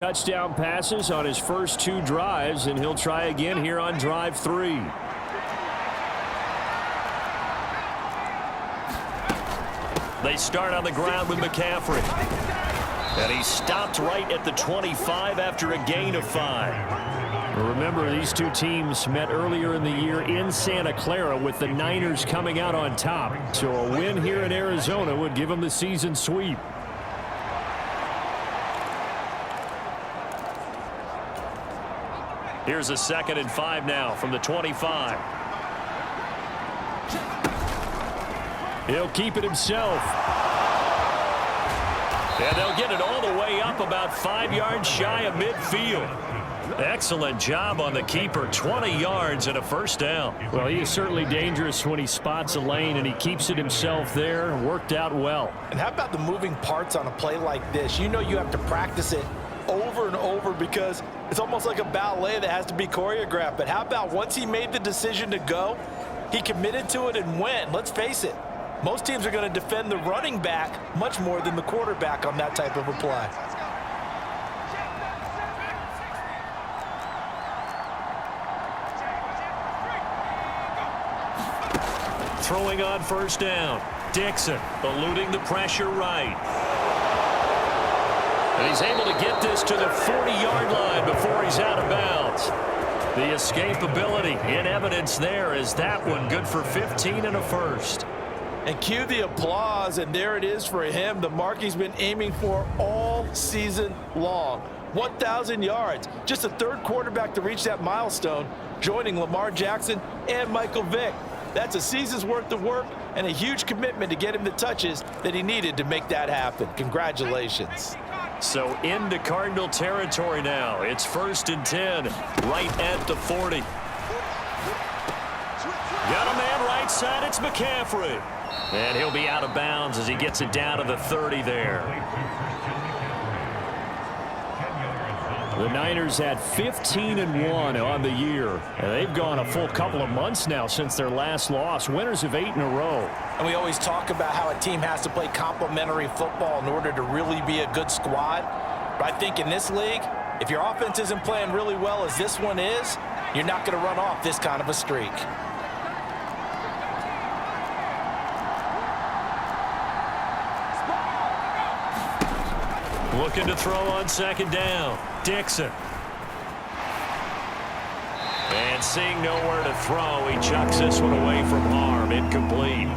Touchdown passes on his first 2 drives, and he'll try again here on drive 3. They start on the ground with McCaffrey. And he stopped right at the 25 after a gain of 5. Remember, these 2 teams met earlier in the year in Santa Clara with the Niners coming out on top. So a win here in Arizona would give them the season sweep. Here's a 2nd and 5 now from the 25. He'll keep it himself. And they'll get it all the way up about 5 yards shy of midfield. Excellent job on the keeper. 20 yards and a first down. Well, he is certainly dangerous when he spots a lane, and he keeps it himself there. Worked out well. And how about the moving parts on a play like this? You know you have to practice it over and over because it's almost like a ballet that has to be choreographed. But how about once he made the decision to go, he committed to it and went. Let's face it, most teams are going to defend the running back much more than the quarterback on that type of a play. Throwing on first down. Dixon eluding the pressure right. And he's able to get this to the 40-yard line before he's out of bounds. The escapability in evidence there is that one good for 15 and a first. And cue the applause, and there it is for him, the mark he's been aiming for all season long. 1,000 yards, just the 3rd quarterback to reach that milestone, joining Lamar Jackson and Michael Vick. That's a season's worth of work and a huge commitment to get him the touches that he needed to make that happen. Congratulations. So into Cardinal territory now. It's 1st and 10, right at the 40. Got a man right side. It's McCaffrey. And he'll be out of bounds as he gets it down to the 30 there. The Niners had 15 and 1 on the year. And they've gone a full couple of months now since their last loss. Winners of 8 in a row. And we always talk about how a team has to play complementary football in order to really be a good squad. But I think in this league, if your offense isn't playing really well as this one is, you're not going to run off this kind of a streak. Looking to throw on 2nd down. Dixon. And seeing nowhere to throw, he chucks this one away from harm. Incomplete.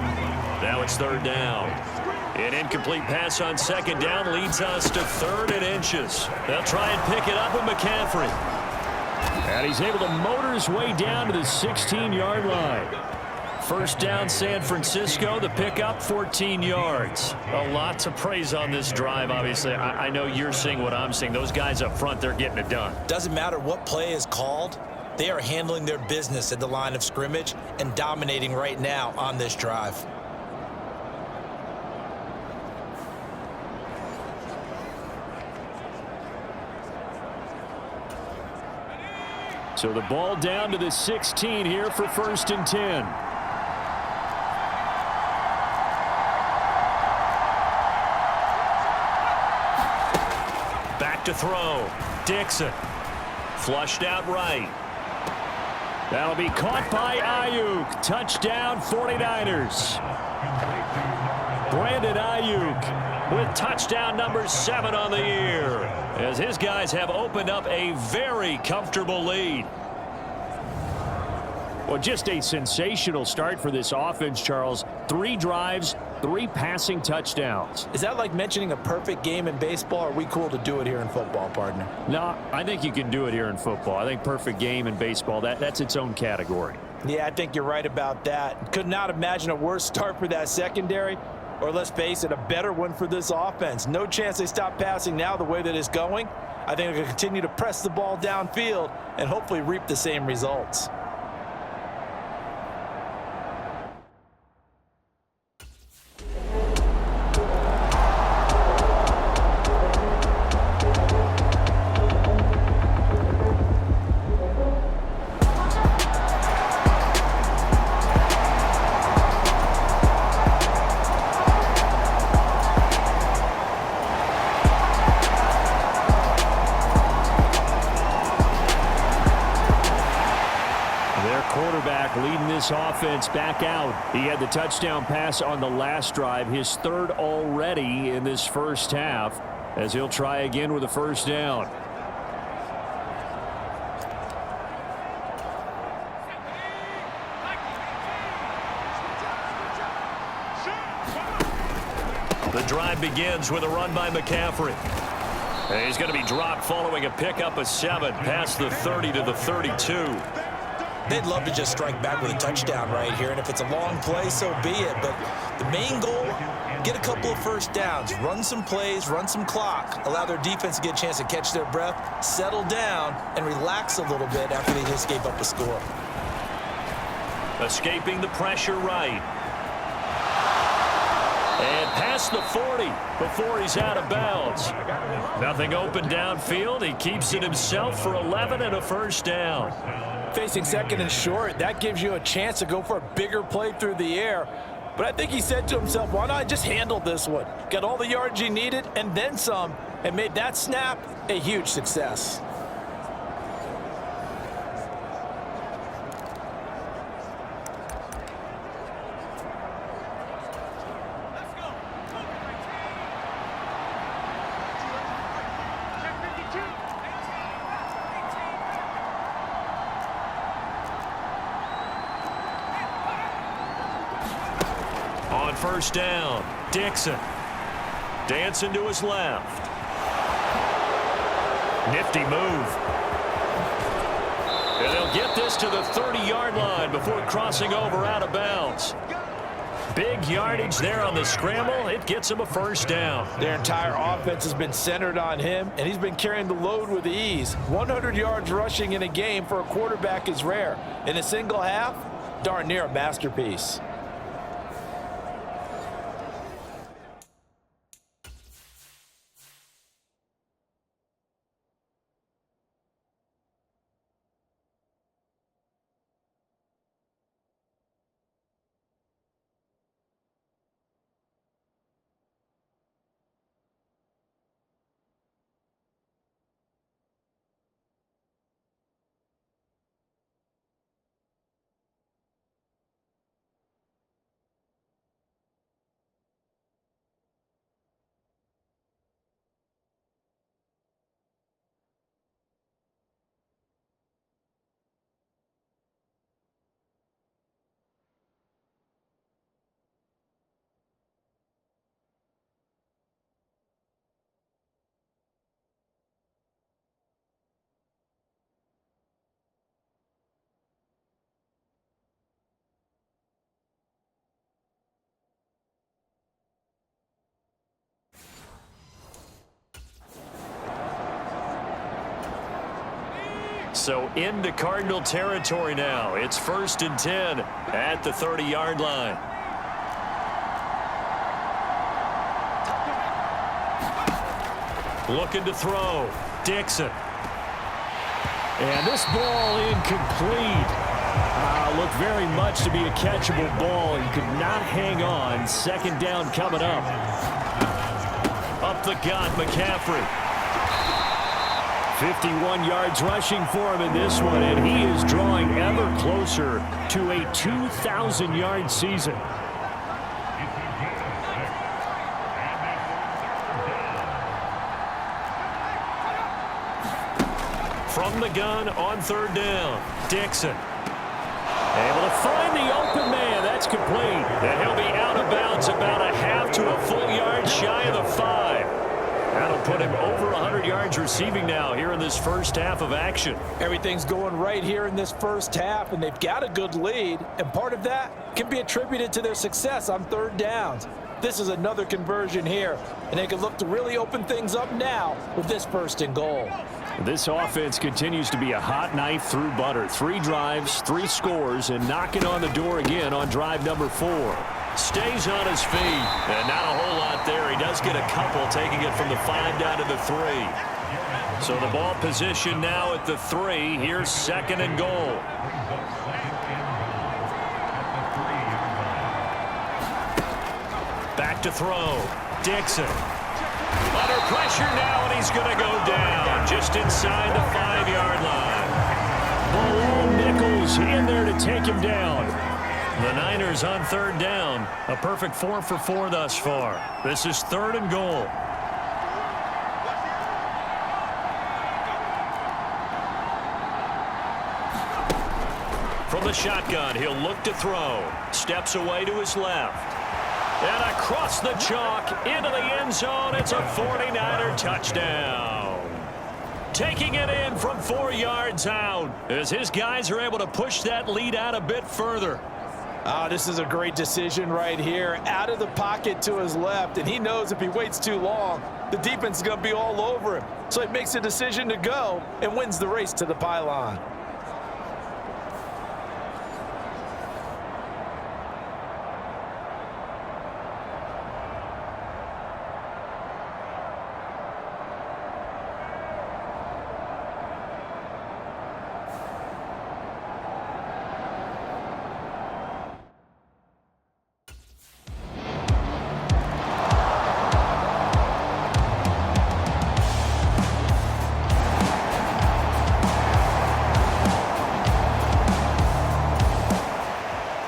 Now it's 3rd down. An incomplete pass on 2nd down leads us to 3rd and inches. They'll try and pick it up with McCaffrey. And he's able to motor his way down to the 16-yard line. First down, San Francisco. The pickup, 14 yards. A lot to praise on this drive, obviously. I know you're seeing what I'm seeing. Those guys up front, they're getting it done. Doesn't matter what play is called. They are handling their business at the line of scrimmage and dominating right now on this drive. So the ball down to the 16 here for 1st and 10. Back to throw. Dixon. Flushed out right. That'll be caught by Ayuk. Touchdown 49ers. Brandon Ayuk with touchdown number 7 on the year, as his guys have opened up a very comfortable lead. Well, just a sensational start for this offense, Charles. 3 drives, 3 passing touchdowns. Is that like mentioning a perfect game in baseball? Or are we cool to do it here in football, partner? No, I think you can do it here in football. I think perfect game in baseball, that's its own category. Yeah, I think you're right about that. Could not imagine a worse start for that secondary, or let's face it, a better one for this offense. No chance they stop passing now the way that it's going. I think they're going to continue to press the ball downfield and hopefully reap the same results. this offense back out. He had the touchdown pass on the last drive, his third already in this first half, as he'll try again with a first down. The drive begins with a run by McCaffrey. And he's going to be dropped following a pickup of 7 past the 30 to the 32. They'd love to just strike back with a touchdown right here, and if it's a long play, so be it. But the main goal, get a couple of first downs, run some plays, run some clock, allow their defense to get a chance to catch their breath, settle down, and relax a little bit after they just gave up a score. Escaping the pressure right. And past the 40 before he's out of bounds. Nothing open downfield. He keeps it himself for 11 and a first down. Facing second and short, that gives you a chance to go for a bigger play through the air. But I think he said to himself, why not just handle this one? Got all the yards he needed and then some, and made that snap a huge success. On first down, Dixon. Dancing to his left. Nifty move. And they'll get this to the 30-yard line before crossing over out of bounds. Big yardage there on the scramble. It gets him a first down. Their entire offense has been centered on him, and he's been carrying the load with ease. 100 yards rushing in a game for a quarterback is rare. In a single half, darn near a masterpiece. So into Cardinal territory now. It's 1st and 10 at the 30-yard line. Looking to throw. Dixon. And this ball incomplete. Looked very much to be a catchable ball and could not hang on. Second down coming up. Up the gut, McCaffrey. 51 yards rushing for him in this one, and he is drawing ever closer to a 2,000-yard season. From the gun on 3rd down, Dixon. Able to find the open man. That's complete. And he'll be out of bounds about a half to a full yard shy of the 5. That'll put him over 100 yards receiving now here in this first half of action. Everything's going right here in this first half, and they've got a good lead, and part of that can be attributed to their success on 3rd downs. This is another conversion here, and they can look to really open things up now with this 1st and goal. This offense continues to be a hot knife through butter. 3 drives, 3 scores, and knocking on the door again on drive number 4. Stays on his feet, and not a whole lot there. He does get a couple, taking it from the 5 down to the 3. So the ball position now at the 3. Here's 2nd and goal. Back to throw. Dixon. Under pressure now, and he's going to go down just inside the 5-yard line. Nichols in there to take him down. The Niners on third down. A perfect 4 for 4 thus far. This is 3rd and goal. From the shotgun, he'll look to throw. Steps away to his left. And across the chalk into the end zone. It's a 49er touchdown. Taking it in from 4 yards out as his guys are able to push that lead out a bit further. This is a great decision right here. Out of the pocket to his left, and he knows if he waits too long, the defense is going to be all over him. So he makes a decision to go and wins the race to the pylon.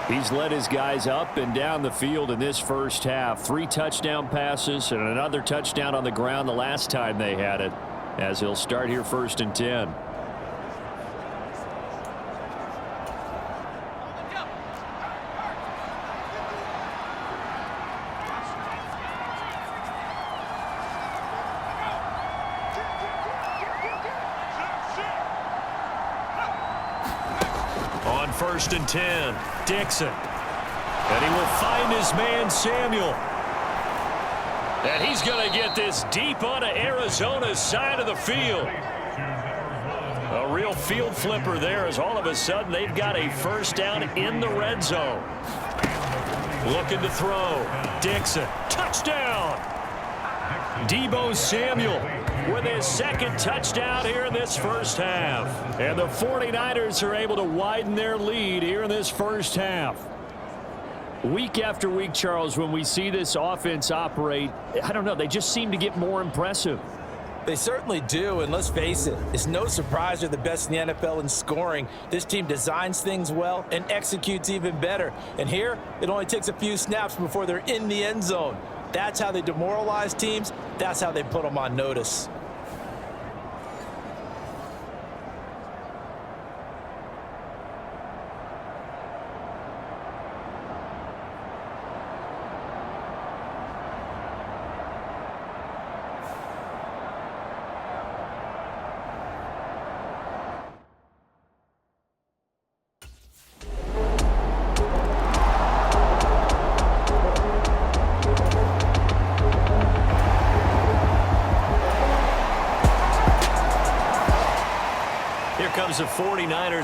He's led his guys up and down the field in this first half. 3 touchdown passes and another touchdown on the ground the last time they had it, as he'll start here 1st and 10. On 1st and 10, Dixon. And he will find his man, Samuel. And he's going to get this deep onto Arizona's side of the field. A real field flipper there, as all of a sudden they've got a first down in the red zone. Looking to throw. Dixon. Touchdown! Deebo Samuel with his 2nd touchdown here in this first half. And the 49ers are able to widen their lead here in this first half. Week after week, Charles, when we see this offense operate, I don't know, they just seem to get more impressive. They certainly do, and let's face it, it's no surprise they're the best in the NFL in scoring. This team designs things well and executes even better. And here, it only takes a few snaps before they're in the end zone. That's how they demoralize teams. That's how they put them on notice. Here comes the 49ers.